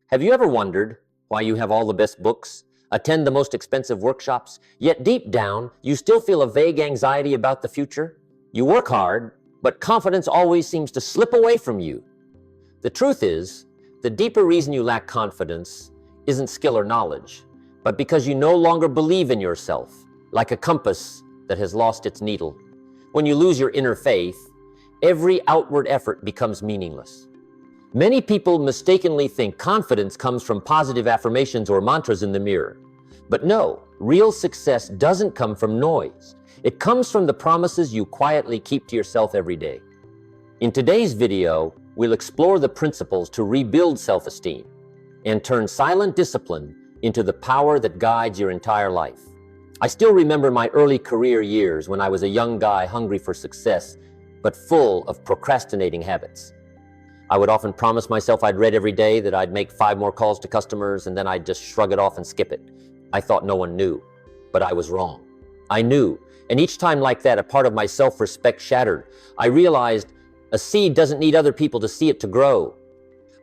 Have you ever wondered why you have all the best books, attend the most expensive workshops, yet deep down, you still feel a vague anxiety about the future? You work hard, but confidence always seems to slip away from you. The truth is, the deeper reason you lack confidence isn't skill or knowledge, but because you no longer believe in yourself, like a compass that has lost its needle. When you lose your inner faith, every outward effort becomes meaningless. Many people mistakenly think confidence comes from positive affirmations or mantras in the mirror. But no, real success doesn't come from noise. It comes from the promises you quietly keep to yourself every day. In today's video, we'll explore the principles to rebuild self-esteem and turn silent discipline into the power that guides your entire life. I still remember my early career years when I was a young guy hungry for success, but full of procrastinating habits. I would often promise myself I'd read every day, that I'd make 5 more calls to customers, and then I'd just shrug it off and skip it. I thought no one knew, but I was wrong. I knew, and each time like that, a part of my self-respect shattered. I realized a seed doesn't need other people to see it to grow,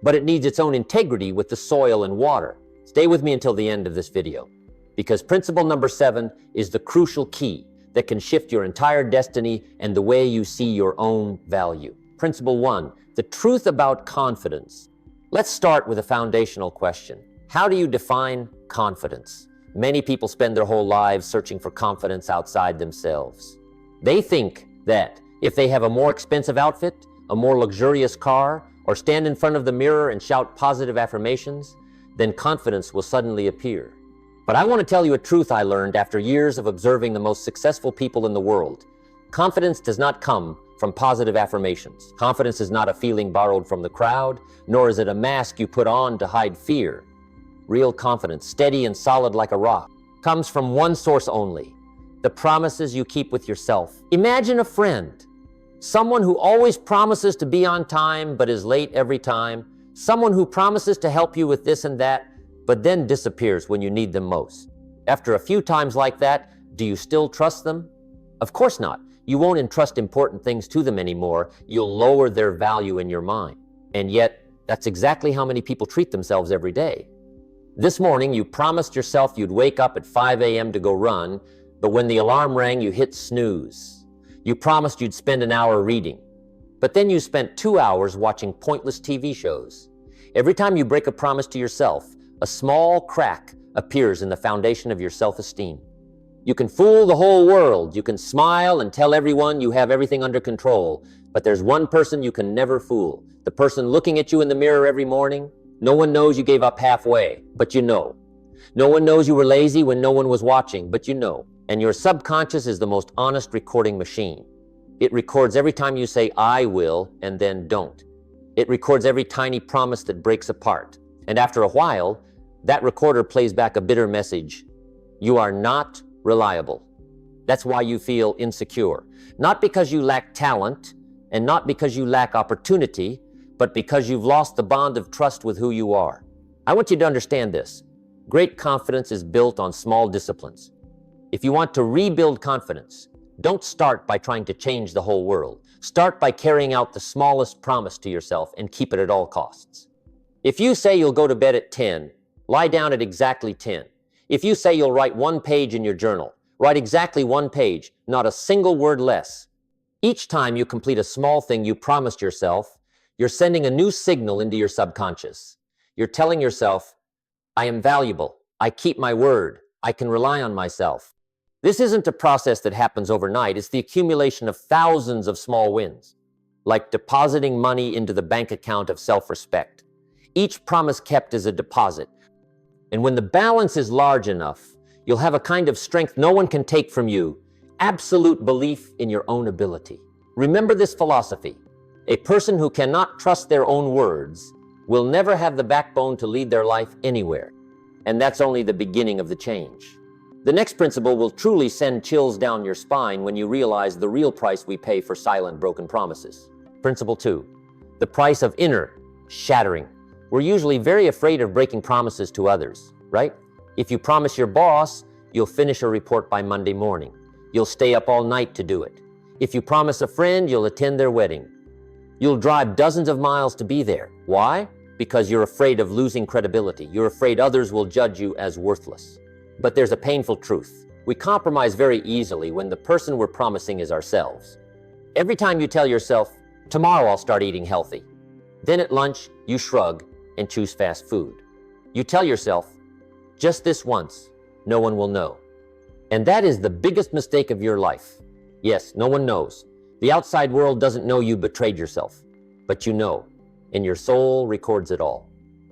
but it needs its own integrity with the soil and water. Stay with me until the end of this video, because principle number 7 is the crucial key that can shift your entire destiny and the way you see your own value. Principle 1, the truth about confidence. Let's start with a foundational question. How do you define confidence? Many people spend their whole lives searching for confidence outside themselves. They think that if they have a more expensive outfit, a more luxurious car, or stand in front of the mirror and shout positive affirmations, then confidence will suddenly appear. But I want to tell you a truth I learned after years of observing the most successful people in the world. Confidence does not come from positive affirmations. Confidence is not a feeling borrowed from the crowd, nor is it a mask you put on to hide fear. Real confidence, steady and solid like a rock, comes from one source only: the promises you keep with yourself. Imagine a friend, someone who always promises to be on time but is late every time, someone who promises to help you with this and that, but then disappears when you need them most. After a few times like that, do you still trust them? Of course not. You won't entrust important things to them anymore. You'll lower their value in your mind. And yet, that's exactly how many people treat themselves every day. This morning, you promised yourself you'd wake up at 5 a.m. to go run, but when the alarm rang, you hit snooze. You promised you'd spend an hour reading, but then you spent 2 hours watching pointless TV shows. Every time you break a promise to yourself, a small crack appears in the foundation of your self-esteem. You can fool the whole world. You can smile and tell everyone you have everything under control. But there's one person you can never fool. The person looking at you in the mirror every morning. No one knows you gave up halfway, but you know. No one knows you were lazy when no one was watching, but you know. And your subconscious is the most honest recording machine. It records every time you say, "I will," and then don't. It records every tiny promise that breaks apart. And after a while, that recorder plays back a bitter message. You are not reliable. That's why you feel insecure. Not because you lack talent, and not because you lack opportunity, but because you've lost the bond of trust with who you are. I want you to understand this. Great confidence is built on small disciplines. If you want to rebuild confidence, don't start by trying to change the whole world. Start by carrying out the smallest promise to yourself and keep it at all costs. If you say you'll go to bed at 10, lie down at exactly 10. If you say you'll write 1 page in your journal, write exactly 1 page, not a single word less. Each time you complete a small thing you promised yourself, you're sending a new signal into your subconscious. You're telling yourself, I am valuable, I keep my word, I can rely on myself. This isn't a process that happens overnight. It's the accumulation of thousands of small wins, like depositing money into the bank account of self-respect. Each promise kept is a deposit. And when the balance is large enough, you'll have a kind of strength no one can take from you, absolute belief in your own ability. Remember this philosophy. A person who cannot trust their own words will never have the backbone to lead their life anywhere. And that's only the beginning of the change. The next principle will truly send chills down your spine when you realize the real price we pay for silent, broken promises. Principle 2, the price of inner shattering. We're usually very afraid of breaking promises to others, right? If you promise your boss, you'll finish a report by Monday morning. You'll stay up all night to do it. If you promise a friend, you'll attend their wedding. You'll drive dozens of miles to be there. Why? because you're afraid of losing credibility. You're afraid others will judge you as worthless. But there's a painful truth. We compromise very easily when the person we're promising is ourselves. Every time you tell yourself, tomorrow I'll start eating healthy, then at lunch you shrug and choose fast food. You tell yourself, just this once, no one will know. And that is the biggest mistake of your life. Yes, no one knows. The outside world doesn't know you betrayed yourself, but you know, and your soul records it all.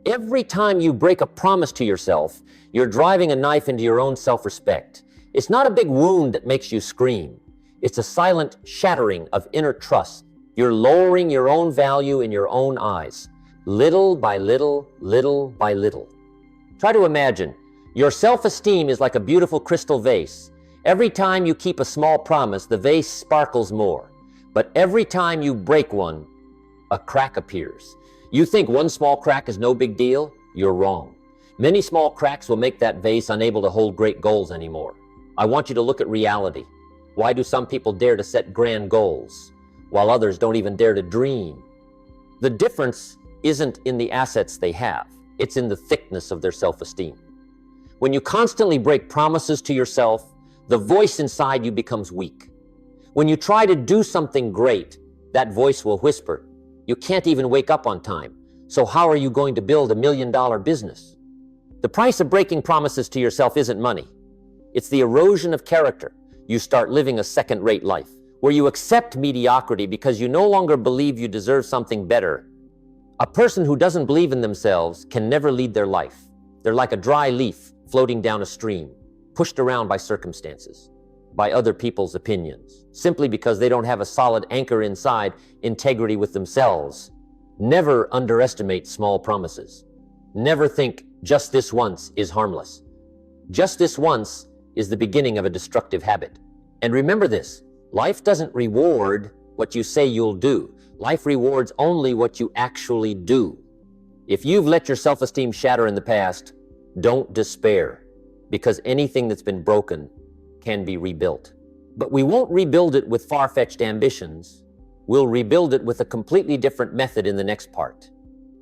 Every time you break a promise to yourself, you're driving a knife into your own self-respect. It's not a big wound that makes you scream. It's a silent shattering of inner trust. You're lowering your own value in your own eyes, little by little, little by little. Try to imagine, your self-esteem is like a beautiful crystal vase. Every time you keep a small promise, the vase sparkles more. But every time you break one, a crack appears. You think one small crack is no big deal? You're wrong. Many small cracks will make that vase unable to hold great goals anymore. I want you to look at reality. Why do some people dare to set grand goals, while others don't even dare to dream? The difference isn't in the assets they have. It's in the thickness of their self-esteem. When you constantly break promises to yourself, the voice inside you becomes weak. When you try to do something great, that voice will whisper, you can't even wake up on time, so how are you going to build $1 million business? The price of breaking promises to yourself isn't money. It's the erosion of character. You start living a second-rate life, where you accept mediocrity because you no longer believe you deserve something better. A person who doesn't believe in themselves can never lead their life. They're like a dry leaf floating down a stream, pushed around by circumstances, by other people's opinions, simply because they don't have a solid anchor inside, integrity with themselves. Never underestimate small promises. Never think just this once is harmless. Just this once is the beginning of a destructive habit. And remember this, life doesn't reward what you say you'll do. Life rewards only what you actually do. If you've let your self-esteem shatter in the past, don't despair, because anything that's been broken can be rebuilt. But we won't rebuild it with far-fetched ambitions. We'll rebuild it with a completely different method in the next part.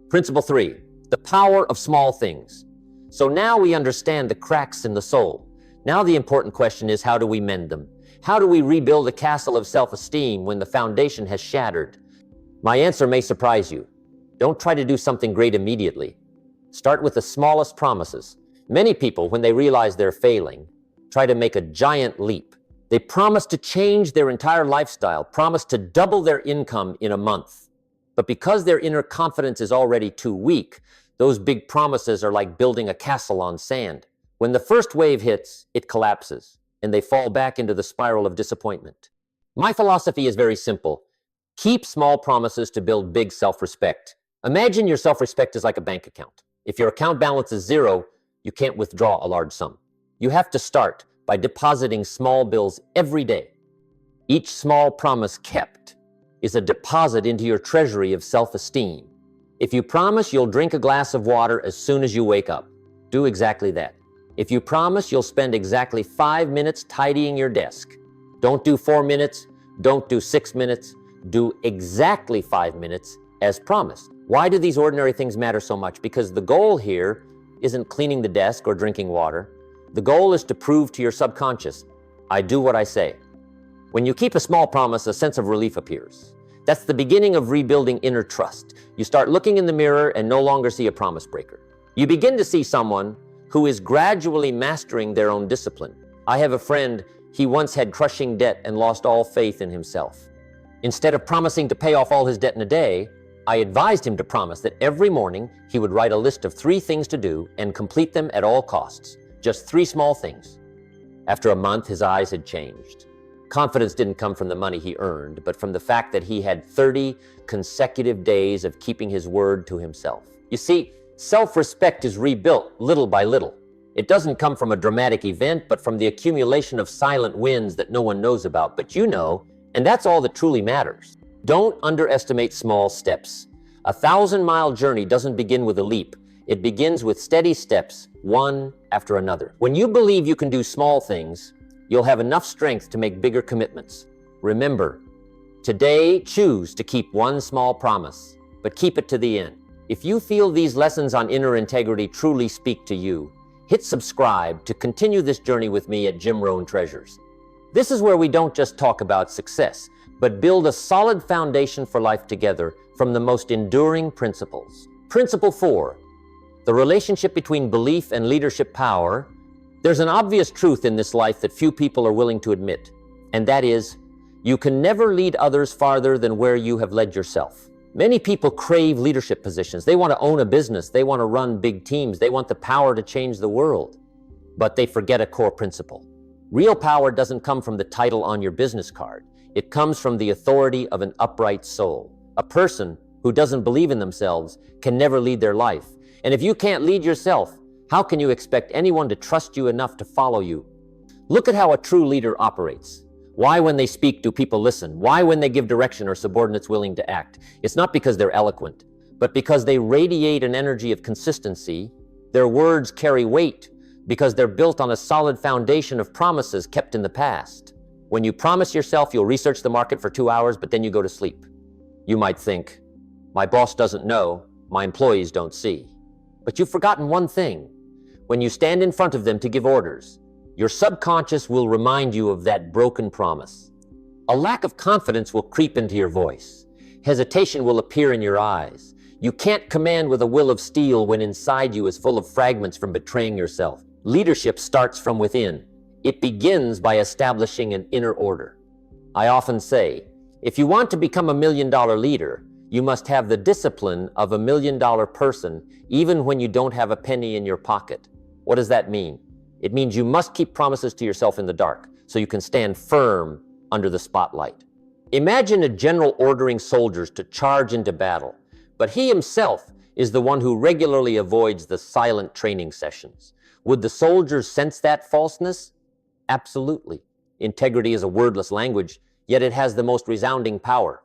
Principle 3, the power of small things. So now we understand the cracks in the soul. Now the important question is, how do we mend them? How do we rebuild a castle of self-esteem when the foundation has shattered? My answer may surprise you. Don't try to do something great immediately. Start with the smallest promises. Many people, when they realize they're failing, try to make a giant leap. They promise to change their entire lifestyle, promise to double their income in a month. But because their inner confidence is already too weak, those big promises are like building a castle on sand. When the first wave hits, it collapses, and they fall back into the spiral of disappointment. My philosophy is very simple. Keep small promises to build big self-respect. Imagine your self-respect is like a bank account. If your account balance is zero, you can't withdraw a large sum. You have to start by depositing small bills every day. Each small promise kept is a deposit into your treasury of self-esteem. If you promise you'll drink a glass of water as soon as you wake up, do exactly that. If you promise you'll spend exactly 5 minutes tidying your desk, don't do 4 minutes, don't do 6 minutes, do exactly 5 minutes as promised. Why do these ordinary things matter so much? Because the goal here isn't cleaning the desk or drinking water. The goal is to prove to your subconscious, I do what I say. When you keep a small promise, a sense of relief appears. That's the beginning of rebuilding inner trust. You start looking in the mirror and no longer see a promise breaker. You begin to see someone who is gradually mastering their own discipline. I have a friend, he once had crushing debt and lost all faith in himself. Instead of promising to pay off all his debt in a day, I advised him to promise that every morning he would write a list of 3 things to do and complete them at all costs. Just 3 small things. After a month, his eyes had changed. Confidence didn't come from the money he earned, but from the fact that he had 30 consecutive days of keeping his word to himself. You see, self-respect is rebuilt little by little. It doesn't come from a dramatic event, but from the accumulation of silent wins that no one knows about, but you know, and that's all that truly matters. Don't underestimate small steps. A 1,000-mile journey doesn't begin with a leap. It begins with steady steps, one after another. When you believe you can do small things, you'll have enough strength to make bigger commitments. Remember, today choose to keep one small promise, but keep it to the end. If you feel these lessons on inner integrity truly speak to you, hit subscribe to continue this journey with me at Jim Rohn Treasures. This is where we don't just talk about success, but build a solid foundation for life together from the most enduring principles. Principle 4, the relationship between belief and leadership power. There's an obvious truth in this life that few people are willing to admit, and that is, you can never lead others farther than where you have led yourself. Many people crave leadership positions. They want to own a business. They want to run big teams. They want the power to change the world. But they forget a core principle. Real power doesn't come from the title on your business card. It comes from the authority of an upright soul. A person who doesn't believe in themselves can never lead their life. And if you can't lead yourself, how can you expect anyone to trust you enough to follow you? Look at how a true leader operates. Why, when they speak, do people listen? Why, when they give direction, are subordinates willing to act? It's not because they're eloquent, but because they radiate an energy of consistency. Their words carry weight because they're built on a solid foundation of promises kept in the past. When you promise yourself you'll research the market for 2 hours, but then you go to sleep, you might think, my boss doesn't know, my employees don't see. But you've forgotten one thing. When you stand in front of them to give orders, your subconscious will remind you of that broken promise. A lack of confidence will creep into your voice. Hesitation will appear in your eyes. You can't command with a will of steel when inside you is full of fragments from betraying yourself. Leadership starts from within. It begins by establishing an inner order. I often say, if you want to become $1 million leader, you must have the discipline of $1 million person, even when you don't have a penny in your pocket. What does that mean? It means you must keep promises to yourself in the dark so you can stand firm under the spotlight. Imagine a general ordering soldiers to charge into battle, but he himself is the one who regularly avoids the silent training sessions. Would the soldiers sense that falseness? Absolutely. Integrity is a wordless language, yet it has the most resounding power.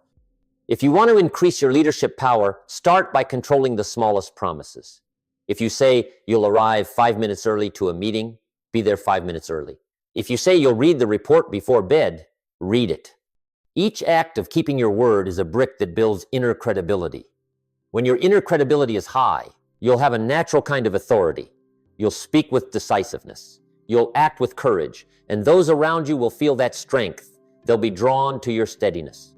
If you want to increase your leadership power, start by controlling the smallest promises. If you say you'll arrive 5 minutes early to a meeting, be there 5 minutes early. If you say you'll read the report before bed, read it. Each act of keeping your word is a brick that builds inner credibility. When your inner credibility is high, you'll have a natural kind of authority. You'll speak with decisiveness. You'll act with courage, and those around you will feel that strength. They'll be drawn to your steadiness.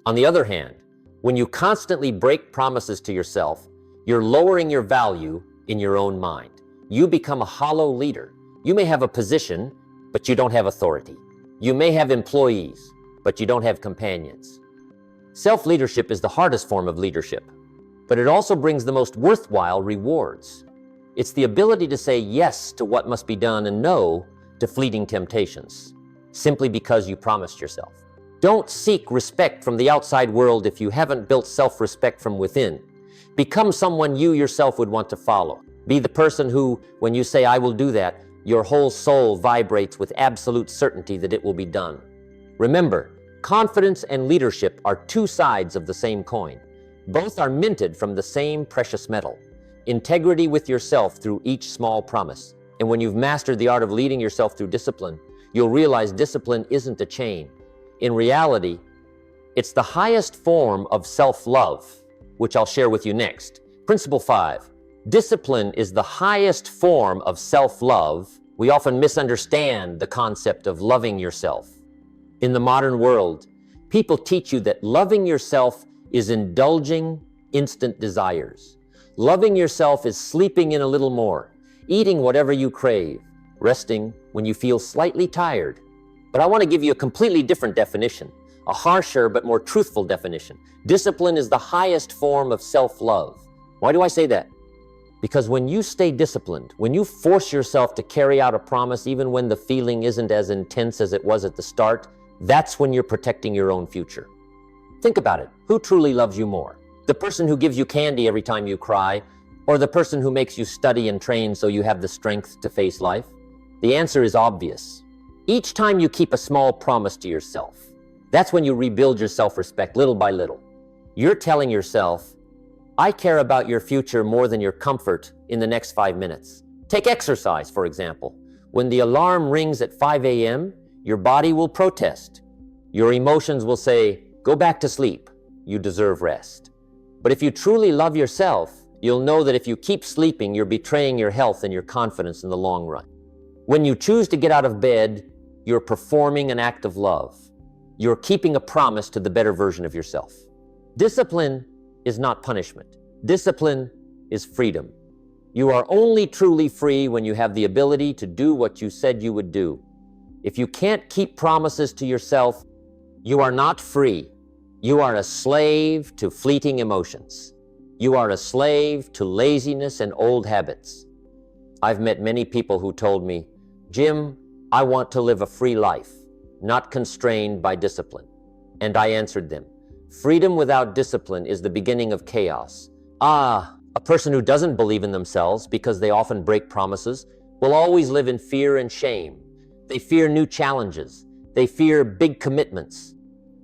On the other hand, when you constantly break promises to yourself, you're lowering your value in your own mind. You become a hollow leader. You may have a position, but you don't have authority. You may have employees, but you don't have companions. Self-leadership is the hardest form of leadership, but it also brings the most worthwhile rewards. It's the ability to say yes to what must be done and no to fleeting temptations, simply because you promised yourself. Don't seek respect from the outside world if you haven't built self-respect from within. Become someone you yourself would want to follow. Be the person who, when you say, I will do that, your whole soul vibrates with absolute certainty that it will be done. Remember, confidence and leadership are two sides of the same coin. Both are minted from the same precious metal. Integrity with yourself through each small promise. And when you've mastered the art of leading yourself through discipline, you'll realize discipline isn't a chain. In reality, it's the highest form of self-love, which I'll share with you next. Principle 5. Discipline is the highest form of self-love. We often misunderstand the concept of loving yourself. In the modern world, people teach you that loving yourself is indulging instant desires. Loving yourself is sleeping in a little more, eating whatever you crave, resting when you feel slightly tired. But I want to give you a completely different definition, a harsher but more truthful definition. Discipline is the highest form of self-love. Why do I say that? Because when you stay disciplined, when you force yourself to carry out a promise even when the feeling isn't as intense as it was at the start, that's when you're protecting your own future. Think about it. Who truly loves you more? The person who gives you candy every time you cry, or the person who makes you study and train so you have the strength to face life? The answer is obvious. Each time you keep a small promise to yourself, that's when you rebuild your self-respect little by little. You're telling yourself, I care about your future more than your comfort in the next 5 minutes. Take exercise, for example. When the alarm rings at 5 a.m., your body will protest. Your emotions will say, go back to sleep. You deserve rest. But if you truly love yourself, you'll know that if you keep sleeping, you're betraying your health and your confidence in the long run. When you choose to get out of bed, you're performing an act of love. You're keeping a promise to the better version of yourself. Discipline is not punishment. Discipline is freedom. You are only truly free when you have the ability to do what you said you would do. If you can't keep promises to yourself, you are not free. You are a slave to fleeting emotions. You are a slave to laziness and old habits. I've met many people who told me, "Jim, I want to live a free life, not constrained by discipline." And I answered them, freedom without discipline is the beginning of chaos. A person who doesn't believe in themselves because they often break promises will always live in fear and shame. They fear new challenges. They fear big commitments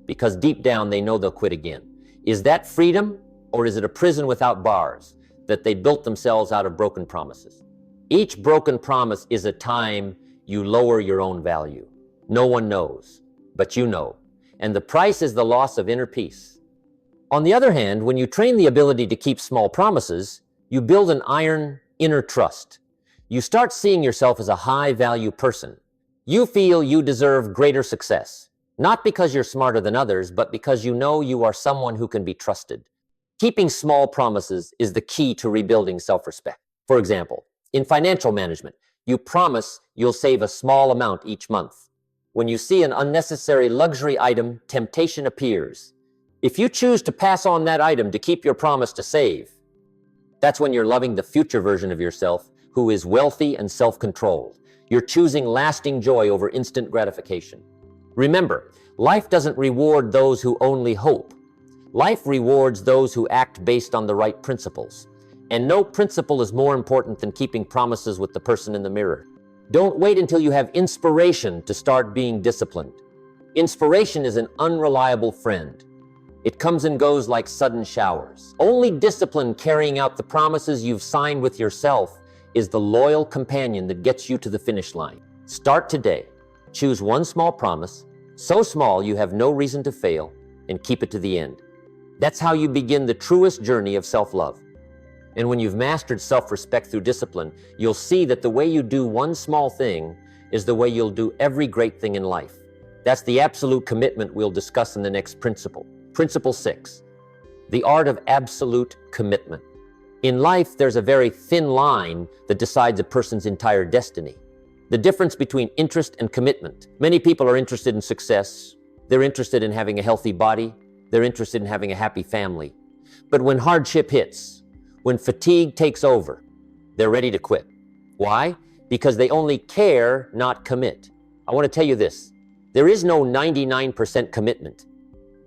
because deep down they know they'll quit again. Is that freedom, or is it a prison without bars that they built themselves out of broken promises? Each broken promise is a time you lower your own value. No one knows, but you know. And the price is the loss of inner peace. On the other hand, when you train the ability to keep small promises, you build an iron inner trust. You start seeing yourself as a high-value person. You feel you deserve greater success, not because you're smarter than others, but because you know you are someone who can be trusted. Keeping small promises is the key to rebuilding self-respect. For example, in financial management, you promise you'll save a small amount each month. When you see an unnecessary luxury item, temptation appears. If you choose to pass on that item to keep your promise to save, that's when you're loving the future version of yourself who is wealthy and self-controlled. You're choosing lasting joy over instant gratification. Remember, life doesn't reward those who only hope. Life rewards those who act based on the right principles. And no principle is more important than keeping promises with the person in the mirror. Don't wait until you have inspiration to start being disciplined. Inspiration is an unreliable friend. It comes and goes like sudden showers. Only discipline carrying out the promises you've signed with yourself is the loyal companion that gets you to the finish line. Start today. Choose one small promise, so small you have no reason to fail, and keep it to the end. That's how you begin the truest journey of self-love. And when you've mastered self-respect through discipline, you'll see that the way you do one small thing is the way you'll do every great thing in life. That's the absolute commitment we'll discuss in the next principle. Principle 6, the art of absolute commitment. In life, there's a very thin line that decides a person's entire destiny. The difference between interest and commitment. Many people are interested in success. They're interested in having a healthy body. They're interested in having a happy family. But when hardship hits, when fatigue takes over, they're ready to quit. Why? Because they only care, not commit. I want to tell you this. There is no 99% commitment.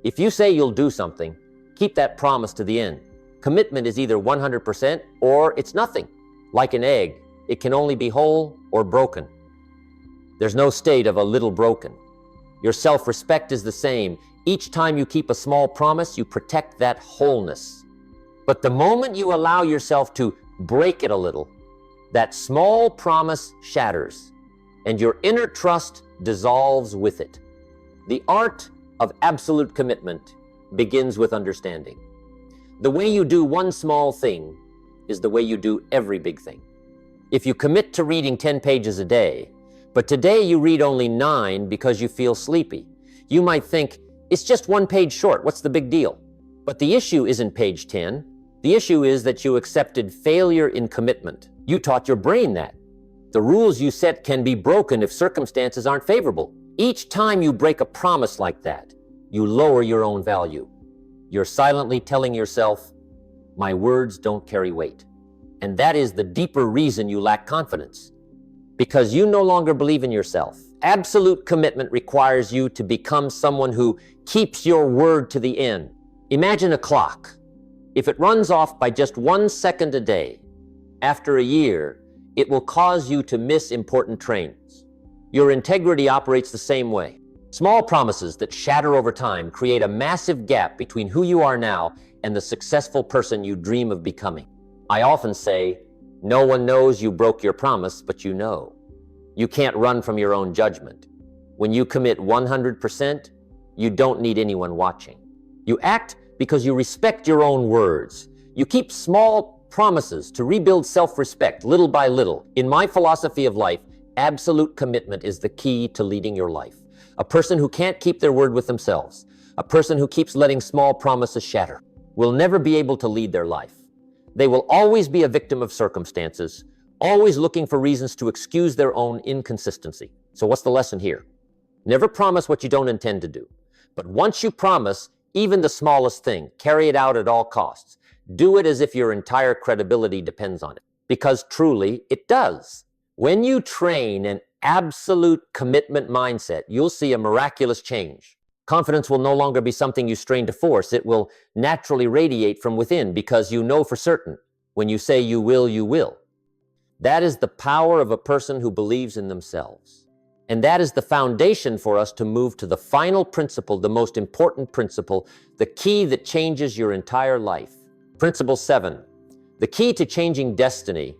If you say you'll do something, keep that promise to the end. Commitment is either 100% or it's nothing. Like an egg, it can only be whole or broken. There's no state of a little broken. Your self-respect is the same. Each time you keep a small promise, you protect that wholeness. But the moment you allow yourself to break it a little, that small promise shatters, and your inner trust dissolves with it. The art of absolute commitment begins with understanding. The way you do one small thing is the way you do every big thing. If you commit to reading 10 pages a day, but today you read only 9 because you feel sleepy, you might think, it's just 1 page short, what's the big deal? But the issue isn't page 10. The issue is that you accepted failure in commitment. You taught your brain that. The rules you set can be broken if circumstances aren't favorable. Each time you break a promise like that, you lower your own value. You're silently telling yourself, my words don't carry weight. And that is the deeper reason you lack confidence. Because you no longer believe in yourself. Absolute commitment requires you to become someone who keeps your word to the end. Imagine a clock. If it runs off by just 1 second a day, after a year, it will cause you to miss important trains. Your integrity operates the same way. Small promises that shatter over time create a massive gap between who you are now and the successful person you dream of becoming. I often say, no one knows you broke your promise, but you know. You can't run from your own judgment. When you commit 100%, you don't need anyone watching. You act because you respect your own words. You keep small promises to rebuild self-respect little by little. In my philosophy of life, absolute commitment is the key to leading your life. A person who can't keep their word with themselves, a person who keeps letting small promises shatter, will never be able to lead their life. They will always be a victim of circumstances, always looking for reasons to excuse their own inconsistency. So what's the lesson here? Never promise what you don't intend to do. But once you promise, even the smallest thing, carry it out at all costs. Do it as if your entire credibility depends on it, because truly it does. When you train an absolute commitment mindset, you'll see a miraculous change. Confidence will no longer be something you strain to force. It will naturally radiate from within because you know for certain when you say you will, you will. That is the power of a person who believes in themselves. And that is the foundation for us to move to the final principle, the most important principle, the key that changes your entire life. Principle 7, the key to changing destiny.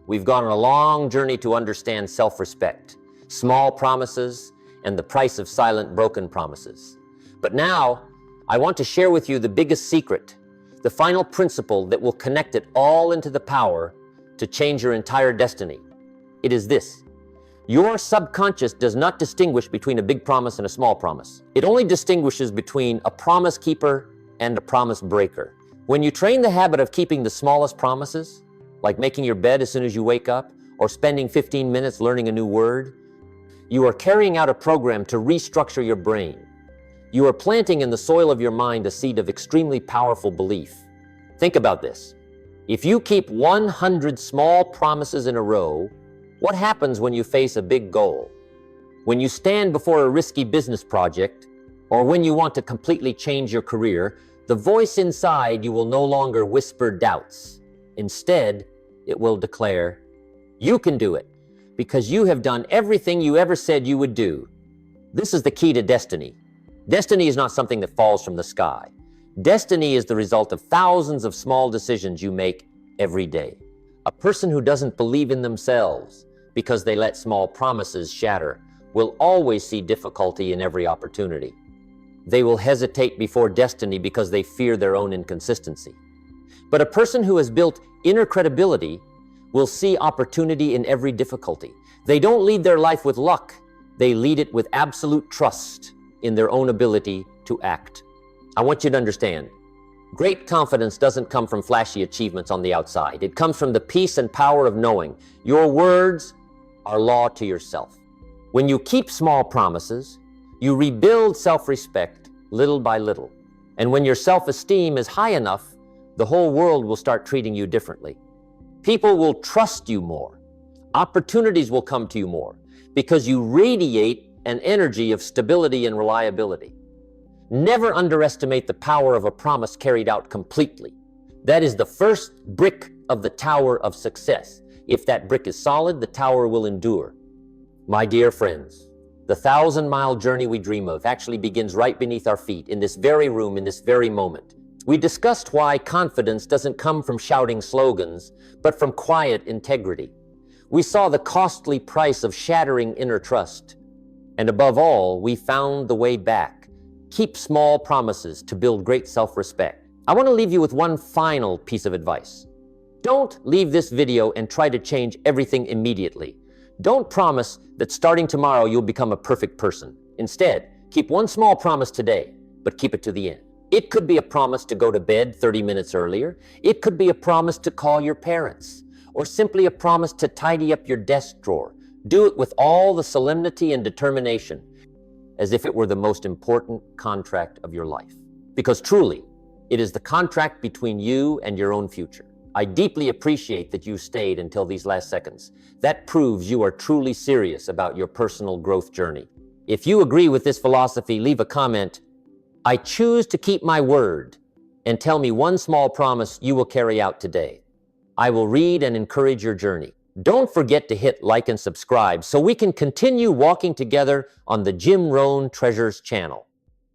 We've gone on a long journey to understand self-respect, small promises, and the price of silent, broken promises. But now, I want to share with you the biggest secret, the final principle that will connect it all into the power to change your entire destiny. It is this: your subconscious does not distinguish between a big promise and a small promise. It only distinguishes between a promise keeper and a promise breaker. When you train the habit of keeping the smallest promises, like making your bed as soon as you wake up, or spending 15 minutes learning a new word, you are carrying out a program to restructure your brain. You are planting in the soil of your mind a seed of extremely powerful belief. Think about this. If you keep 100 small promises in a row, what happens when you face a big goal? When you stand before a risky business project, or when you want to completely change your career, the voice inside you will no longer whisper doubts. Instead, it will declare, "You can do it, because you have done everything you ever said you would do." This is the key to destiny. Destiny is not something that falls from the sky. Destiny is the result of thousands of small decisions you make every day. A person who doesn't believe in themselves because they let small promises shatter will always see difficulty in every opportunity. They will hesitate before destiny because they fear their own inconsistency. But a person who has built inner credibility will see opportunity in every difficulty. They don't lead their life with luck. They lead it with absolute trust in their own ability to act. I want you to understand, great confidence doesn't come from flashy achievements on the outside. It comes from the peace and power of knowing your words are law to yourself. When you keep small promises, you rebuild self-respect little by little. And when your self-esteem is high enough, the whole world will start treating you differently. People will trust you more. Opportunities will come to you more because you radiate an energy of stability and reliability. Never underestimate the power of a promise carried out completely. That is the first brick of the tower of success. If that brick is solid, the tower will endure. My dear friends, the 1,000-mile journey we dream of actually begins right beneath our feet, in this very room, in this very moment. We discussed why confidence doesn't come from shouting slogans, but from quiet integrity. We saw the costly price of shattering inner trust. And above all, we found the way back. Keep small promises to build great self-respect. I want to leave you with one final piece of advice. Don't leave this video and try to change everything immediately. Don't promise that starting tomorrow you'll become a perfect person. Instead, keep one small promise today, but keep it to the end. It could be a promise to go to bed 30 minutes earlier. It could be a promise to call your parents, or simply a promise to tidy up your desk drawer. Do it with all the solemnity and determination, as if it were the most important contract of your life. Because truly, it is the contract between you and your own future. I deeply appreciate that you stayed until these last seconds. That proves you are truly serious about your personal growth journey. If you agree with this philosophy, leave a comment. I choose to keep my word, and tell me one small promise you will carry out today. I will read and encourage your journey. Don't forget to hit like and subscribe so we can continue walking together on the Jim Rohn Treasures channel.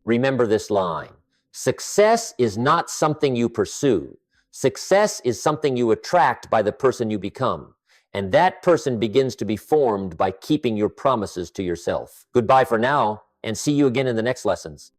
Remember this line: success is not something you pursue. Success is something you attract by the person you become. And that person begins to be formed by keeping your promises to yourself. Goodbye for now, and see you again in the next lessons.